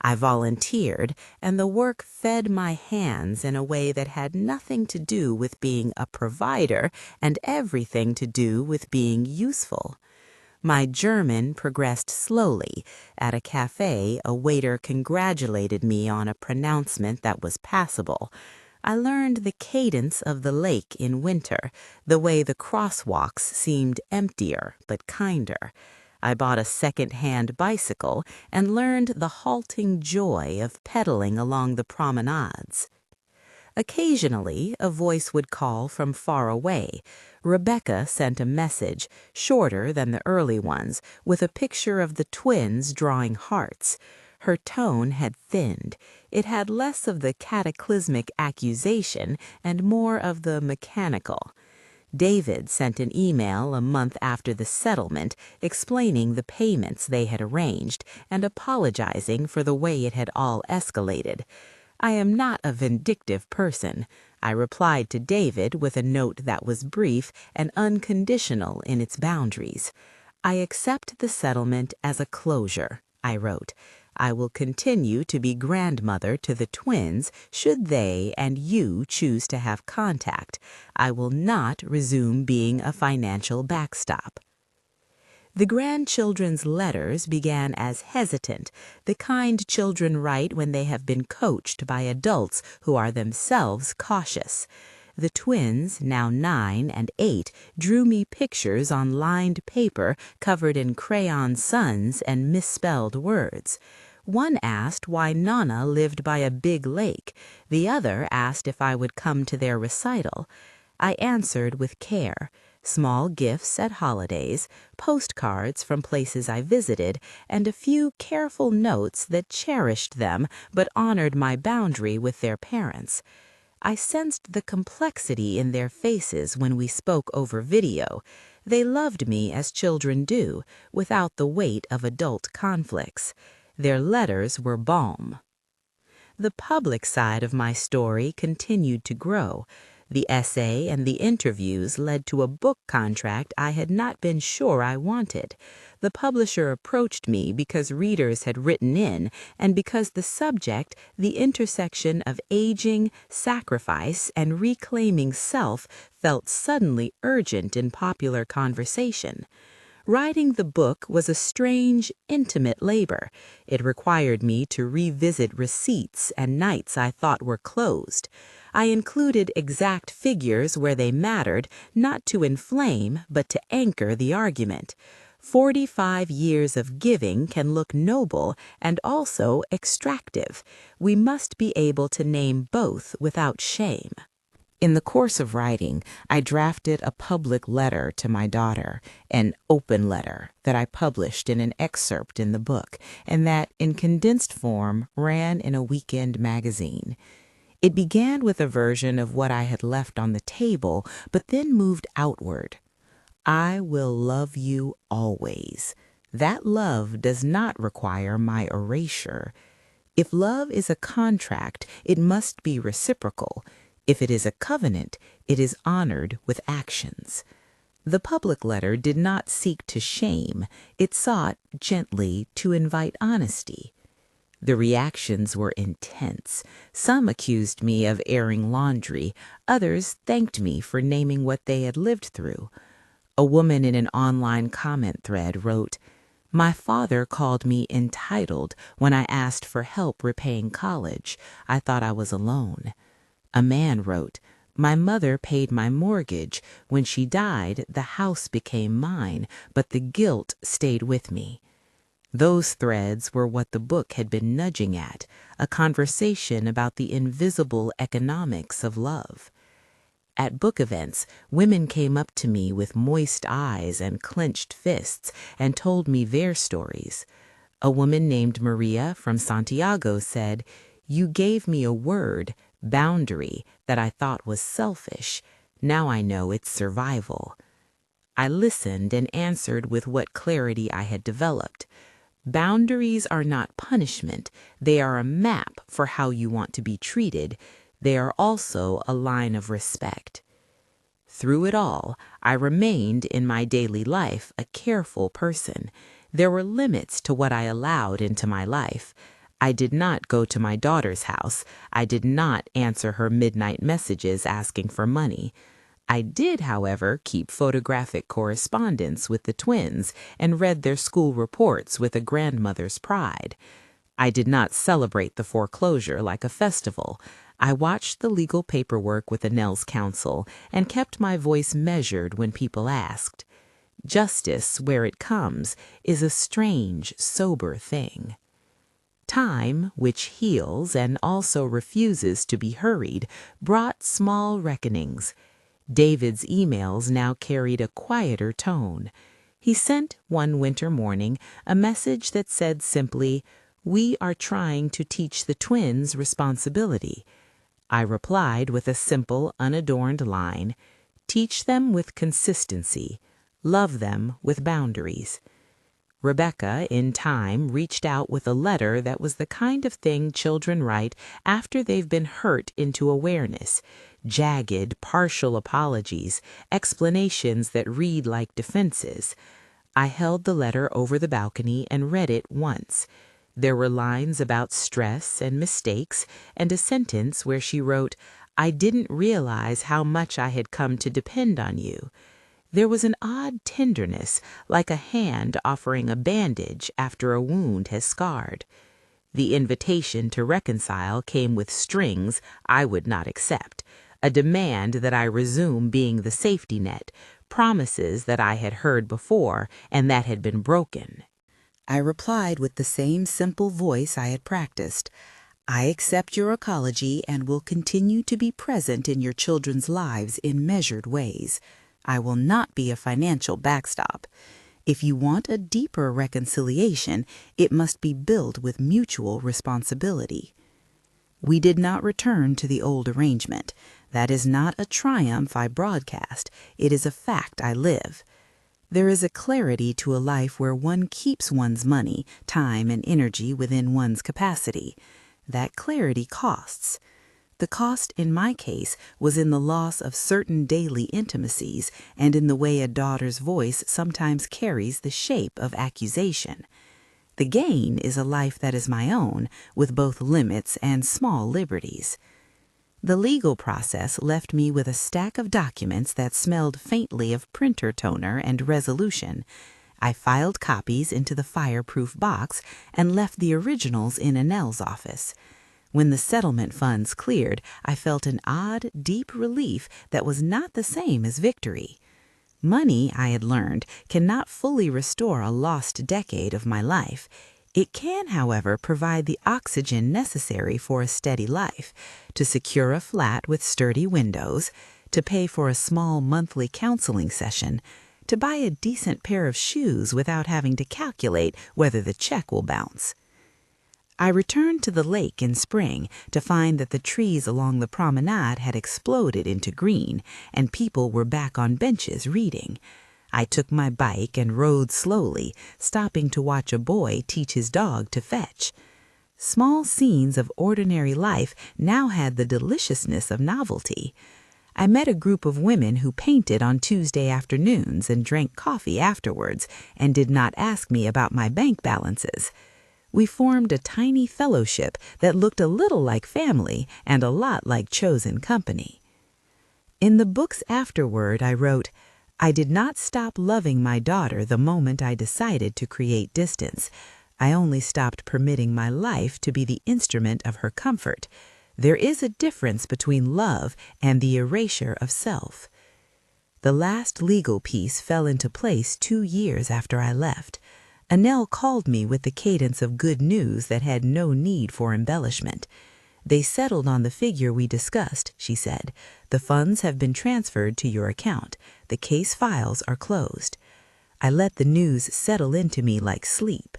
I volunteered, and the work fed my hands in a way that had nothing to do with being a provider and everything to do with being useful. My German progressed slowly. At a cafe, a waiter congratulated me on a pronouncement that was passable. I learned the cadence of the lake in winter, the way the crosswalks seemed emptier but kinder. I bought a second-hand bicycle and learned the halting joy of pedaling along the promenades. Occasionally, a voice would call from far away. Rebecca sent a message, shorter than the early ones, with a picture of the twins drawing hearts. Her tone had thinned. It had less of the cataclysmic accusation and more of the mechanical. David sent an email a month after the settlement explaining the payments they had arranged and apologizing for the way it had all escalated. I am not a vindictive person. I replied to David with a note that was brief and unconditional in its boundaries. I accept the settlement as a closure, I wrote. I will continue to be grandmother to the twins should they and you choose to have contact. I will not resume being a financial backstop. The grandchildren's letters began as hesitant, the kind children write when they have been coached by adults who are themselves cautious. The twins, now 9 and 8, drew me pictures on lined paper covered in crayon suns and misspelled words. One asked why Nana lived by a big lake. The other asked if I would come to their recital. I answered with care. Small gifts at holidays, postcards from places I visited, and a few careful notes that cherished them but honored my boundary with their parents. I sensed the complexity in their faces when we spoke over video. They loved me as children do, without the weight of adult conflicts. Their letters were balm. The public side of my story continued to grow. The essay and the interviews led to a book contract I had not been sure I wanted. The publisher approached me because readers had written in and because the subject, the intersection of aging, sacrifice, and reclaiming self, felt suddenly urgent in popular conversation. Writing the book was a strange, intimate labor. It required me to revisit receipts and nights I thought were closed. I included exact figures where they mattered, not to inflame, but to anchor the argument. 45 years of giving can look noble and also extractive. We must be able to name both without shame. In the course of writing, I drafted a public letter to my daughter, an open letter that I published in an excerpt in the book, and that, in condensed form, ran in a weekend magazine. It began with a version of what I had left on the table, but then moved outward. I will love you always. That love does not require my erasure. If love is a contract, it must be reciprocal. If it is a covenant, it is honored with actions. The public letter did not seek to shame. It sought, gently, to invite honesty. The reactions were intense. Some accused me of airing laundry. Others thanked me for naming what they had lived through. A woman in an online comment thread wrote, "My father called me entitled when I asked for help repaying college. I thought I was alone." A man wrote, "My mother paid my mortgage. When she died, the house became mine, but the guilt stayed with me." Those threads were what the book had been nudging at, a conversation about the invisible economics of love. At book events, women came up to me with moist eyes and clenched fists and told me their stories. A woman named Maria from Santiago said, "You gave me a word, boundary, that I thought was selfish. Now I know it's survival." I listened and answered with what clarity I had developed. Boundaries are not punishment. They are a map for how you want to be treated. They are also a line of respect. Through it all, I remained in my daily life a careful person. There were limits to what I allowed into my life. I did not go to my daughter's house. I did not answer her midnight messages asking for money. I did, however, keep photographic correspondence with the twins and read their school reports with a grandmother's pride. I did not celebrate the foreclosure like a festival. I watched the legal paperwork with Annelle's counsel and kept my voice measured when people asked. Justice, where it comes, is a strange, sober thing. Time, which heals and also refuses to be hurried, brought small reckonings. David's emails now carried a quieter tone. He sent one winter morning a message that said simply, "We are trying to teach the twins responsibility." I replied with a simple, unadorned line, "Teach them with consistency. Love them with boundaries." Rebecca, in time, reached out with a letter that was the kind of thing children write after they've been hurt into awareness. Jagged, partial apologies, explanations that read like defenses. I held the letter over the balcony and read it once. There were lines about stress and mistakes, and a sentence where she wrote, "I didn't realize how much I had come to depend on you." There was an odd tenderness, like a hand offering a bandage after a wound has scarred. The invitation to reconcile came with strings I would not accept, a demand that I resume being the safety net, promises that I had heard before and that had been broken. I replied with the same simple voice I had practiced. "I accept your apology and will continue to be present in your children's lives in measured ways. I will not be a financial backstop. If you want a deeper reconciliation, it must be built with mutual responsibility." We did not return to the old arrangement. That is not a triumph I broadcast. It is a fact I live. There is a clarity to a life where one keeps one's money, time, and energy within one's capacity. That clarity costs. The cost in my case was in the loss of certain daily intimacies and in the way a daughter's voice sometimes carries the shape of accusation. The gain is a life that is my own, with both limits and small liberties. The legal process left me with a stack of documents that smelled faintly of printer toner and resolution. I filed copies into the fireproof box and left the originals in Annelle's office. When the settlement funds cleared, I felt an odd, deep relief that was not the same as victory. Money, I had learned, cannot fully restore a lost decade of my life. It can, however, provide the oxygen necessary for a steady life, to secure a flat with sturdy windows, to pay for a small monthly counseling session, to buy a decent pair of shoes without having to calculate whether the check will bounce. I returned to the lake in spring to find that the trees along the promenade had exploded into green, and people were back on benches reading. I took my bike and rode slowly, stopping to watch a boy teach his dog to fetch. Small scenes of ordinary life now had the deliciousness of novelty. I met a group of women who painted on Tuesday afternoons and drank coffee afterwards and did not ask me about my bank balances. We formed a tiny fellowship that looked a little like family and a lot like chosen company. In the books afterward, I wrote, I did not stop loving my daughter the moment I decided to create distance. I only stopped permitting my life to be the instrument of her comfort. There is a difference between love and the erasure of self. The last legal piece fell into place 2 years after I left. Annelle called me with the cadence of good news that had no need for embellishment. They settled on the figure we discussed, she said. The funds have been transferred to your account. The case files are closed. I let the news settle into me like sleep.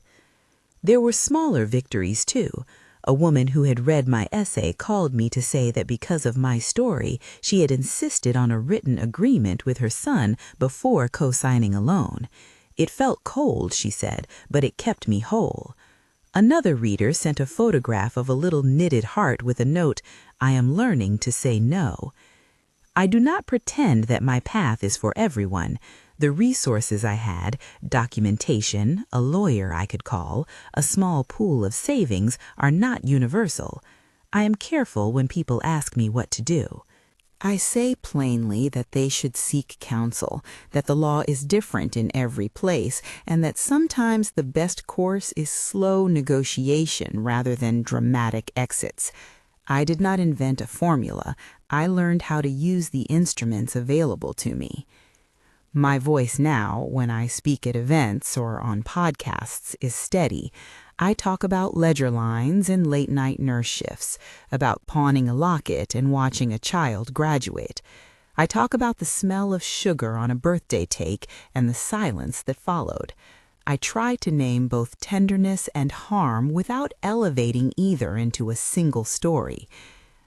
There were smaller victories, too. A woman who had read my essay called me to say that because of my story, she had insisted on a written agreement with her son before co-signing a loan. It felt cold, she said, but it kept me whole. Another reader sent a photograph of a little knitted heart with a note, I am learning to say no. I do not pretend that my path is for everyone. The resources I had, documentation, a lawyer I could call, a small pool of savings, are not universal. I am careful when people ask me what to do. I say plainly that they should seek counsel, that the law is different in every place, and that sometimes the best course is slow negotiation rather than dramatic exits. I did not invent a formula. I learned how to use the instruments available to me. My voice now, when I speak at events or on podcasts, is steady. I talk about ledger lines and late-night nurse shifts, about pawning a locket and watching a child graduate. I talk about the smell of sugar on a birthday cake and the silence that followed. I try to name both tenderness and harm without elevating either into a single story.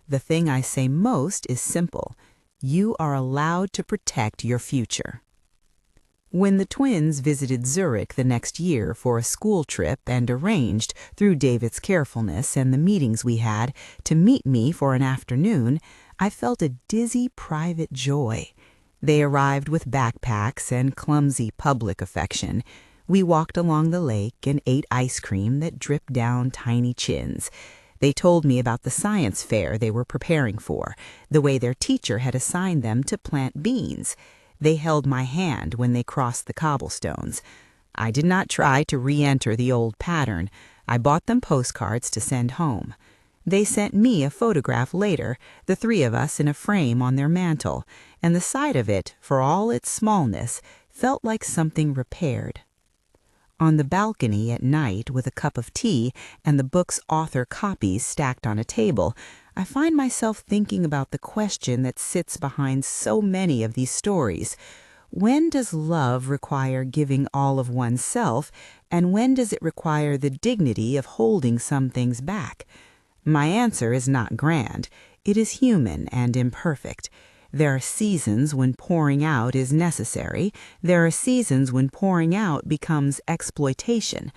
The thing I say most is simple. You are allowed to protect your future. When the twins visited Zurich the next year for a school trip and arranged, through David's carefulness and the meetings we had, to meet me for an afternoon, I felt a dizzy private joy. They arrived with backpacks and clumsy public affection. We walked along the lake and ate ice cream that dripped down tiny chins. They told me about the science fair they were preparing for, the way their teacher had assigned them to plant beans. They held my hand when they crossed the cobblestones. I did not try to re-enter the old pattern. I bought them postcards to send home. They sent me a photograph later, the 3 of us in a frame on their mantel, and the sight of it, for all its smallness, felt like something repaired. On the balcony at night with a cup of tea and the book's author copies stacked on a table, I find myself thinking about the question that sits behind so many of these stories. When does love require giving all of oneself, and when does it require the dignity of holding some things back? My answer is not grand. It is human and imperfect. There are seasons when pouring out is necessary. There are seasons when pouring out becomes exploitation.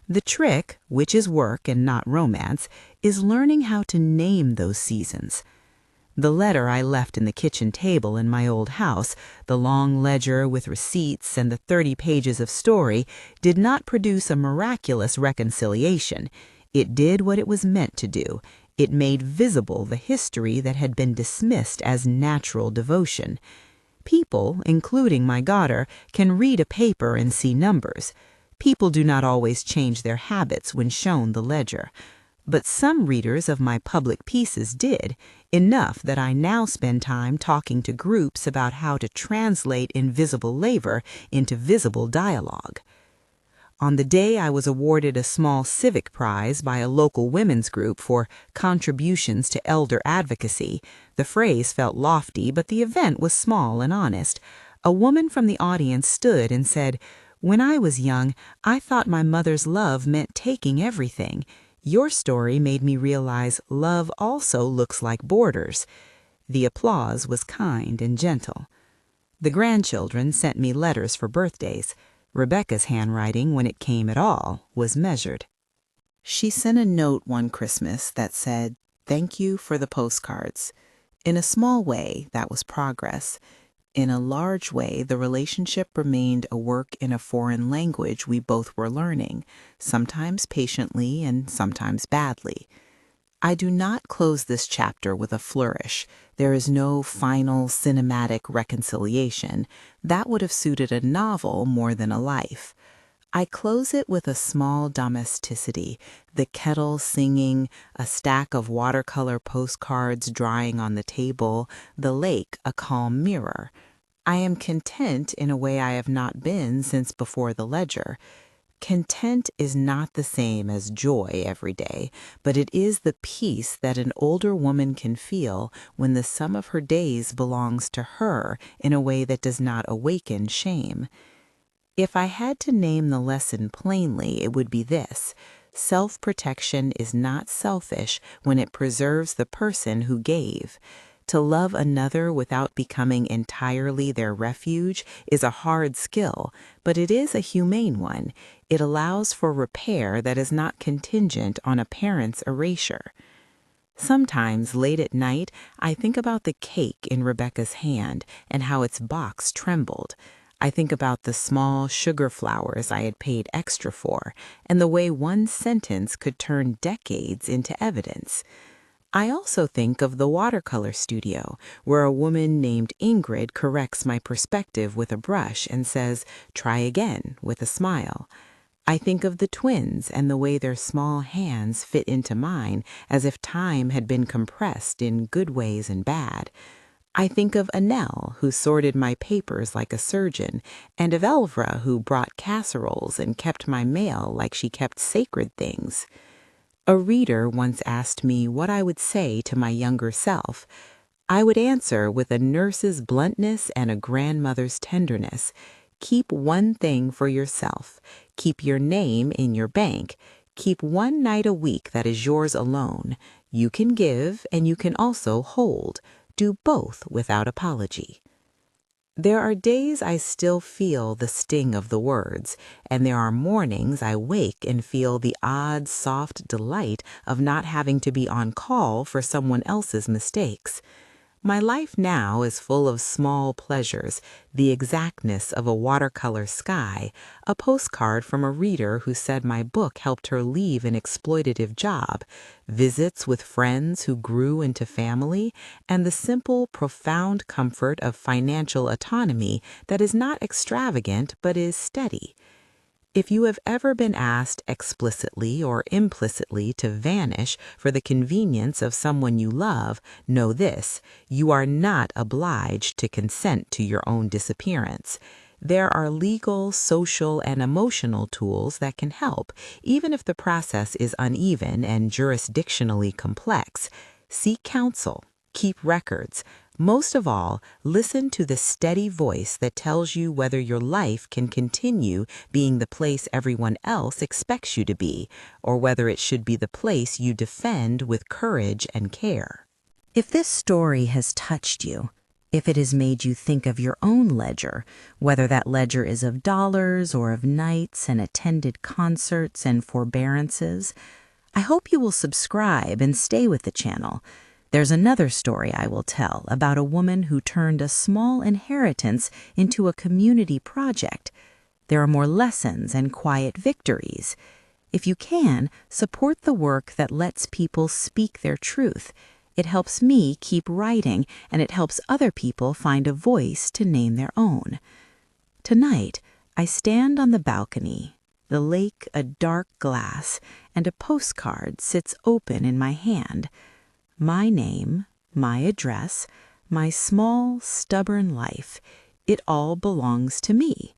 The trick, which is work and not romance, is learning how to name those seasons. The letter I left in the kitchen table in my old house, the long ledger with receipts and the 30 pages of story, did not produce a miraculous reconciliation. It did what it was meant to do. It made visible the history that had been dismissed as natural devotion. People, including my daughter, can read a paper and see numbers. People do not always change their habits when shown the ledger. But some readers of my public pieces did, enough that I now spend time talking to groups about how to translate invisible labor into visible dialogue. On the day I was awarded a small civic prize by a local women's group for contributions to elder advocacy, the phrase felt lofty, but the event was small and honest. A woman from the audience stood and said, "When I was young, I thought my mother's love meant taking everything. Your story made me realize love also looks like borders." The applause was kind and gentle. The grandchildren sent me letters for birthdays. Rebecca's handwriting, when it came at all, was measured. She sent a note one Christmas that said, "Thank you for the postcards." In a small way, that was progress. In a large way, the relationship remained a work in a foreign language we both were learning, sometimes patiently and sometimes badly. I do not close this chapter with a flourish. There is no final cinematic reconciliation. That would have suited a novel more than a life. I close it with a small domesticity, the kettle singing, a stack of watercolor postcards drying on the table, the lake a calm mirror. I am content in a way I have not been since before the ledger. Content is not the same as joy every day, but it is the peace that an older woman can feel when the sum of her days belongs to her in a way that does not awaken shame. If I had to name the lesson plainly, it would be this: self-protection is not selfish when it preserves the person who gave. To love another without becoming entirely their refuge is a hard skill, but it is a humane one. It allows for repair that is not contingent on a parent's erasure. Sometimes, late at night, I think about the cake in Rebecca's hand and how its box trembled. I think about the small sugar flowers I had paid extra for, and the way one sentence could turn decades into evidence. I also think of the watercolor studio, where a woman named Ingrid corrects my perspective with a brush and says, "Try again," with a smile. I think of the twins and the way their small hands fit into mine as if time had been compressed in good ways and bad. I think of Annelle, who sorted my papers like a surgeon, and of Elvra, who brought casseroles and kept my mail like she kept sacred things. A reader once asked me what I would say to my younger self. I would answer with a nurse's bluntness and a grandmother's tenderness. Keep one thing for yourself. Keep your name in your bank. Keep one night a week that is yours alone. You can give and you can also hold. Do both without apology. There are days I still feel the sting of the words, and there are mornings I wake and feel the odd, soft delight of not having to be on call for someone else's mistakes. My life now is full of small pleasures, the exactness of a watercolor sky, a postcard from a reader who said my book helped her leave an exploitative job, visits with friends who grew into family, and the simple, profound comfort of financial autonomy that is not extravagant but is steady. If you have ever been asked explicitly or implicitly to vanish for the convenience of someone you love, know this: you are not obliged to consent to your own disappearance. There are legal, social, and emotional tools that can help, even if the process is uneven and jurisdictionally complex. Seek counsel. Keep records. Most of all, listen to the steady voice that tells you whether your life can continue being the place everyone else expects you to be, or whether it should be the place you defend with courage and care. If this story has touched you, if it has made you think of your own ledger, whether that ledger is of dollars or of nights and attended concerts and forbearances, I hope you will subscribe and stay with the channel. There's another story I will tell about a woman who turned a small inheritance into a community project. There are more lessons and quiet victories. If you can, support the work that lets people speak their truth. It helps me keep writing, and it helps other people find a voice to name their own. Tonight, I stand on the balcony, the lake a dark glass, and a postcard sits open in my hand. My name, my address, my small, stubborn life, it all belongs to me.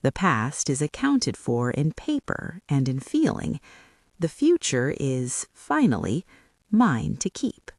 The past is accounted for in paper and in feeling. The future is, finally, mine to keep.